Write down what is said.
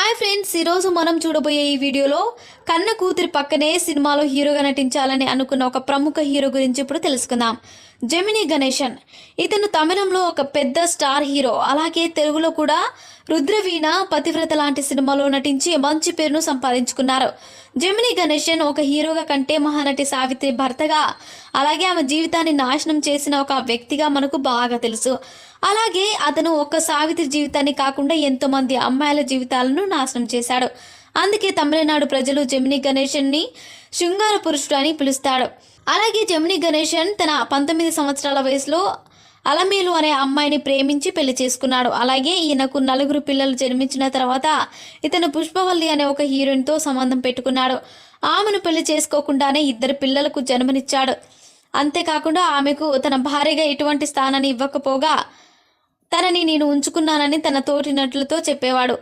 Hi friends, ఈరోజు మనం చూడబోయే ఈ వీడియోలో కన్న కూతురి పక్కనే సినిమాలో హీరోగా నటించాలని అనుకున్న ఒక ప్రముఖ హీరో గురించి ఇప్పుడు తెలుసుకుందాం. జెమినీ గణేశన్. ఇతను తమిళంలో ఒక పెద్ద స్టార్ హీరో. అలాగే తెలుగులో కూడా రుద్రవీణ, పతివ్రత లాంటి సినిమాలో నటించి మంచి పేరును సంపాదించుకున్నారు. జెమినీ గణేశన్ ఒక హీరోగా కంటే మహానటి సావిత్రి భర్తగా, అలాగే ఆమె జీవితాన్ని నాశనం చేసిన ఒక వ్యక్తిగా మనకు బాగా తెలుసు. అలాగే అతను ఒక్క సావిత్రి జీవితాన్ని కాకుండా ఎంతోమంది అమ్మాయిల జీవితాలను నాశనం చేశాడు. అందుకే తమిళనాడు ప్రజలు జెమినీ గణేశన్ని శృంగార పురుషుడు అని పిలుస్తాడు. అలాగే జెమినీ గణేశన్ తన 19 సంవత్సరాల వయసులో అలమేలు అనే అమ్మాయిని ప్రేమించి పెళ్లి చేసుకున్నాడు. అలాగే ఈయనకు 4 పిల్లలు జన్మించిన తర్వాత ఇతను పుష్పవల్లి అనే ఒక హీరోయిన్తో సంబంధం పెట్టుకున్నాడు. ఆమెను పెళ్లి చేసుకోకుండానే 2 పిల్లలకు జన్మనిచ్చాడు. అంతేకాకుండా ఆమెకు తన భార్యగా ఎటువంటి స్థానాన్ని ఇవ్వకపోగా తనని నేను ఉంచుకున్నానని తన తోటి నటులతో చెప్పేవాడు.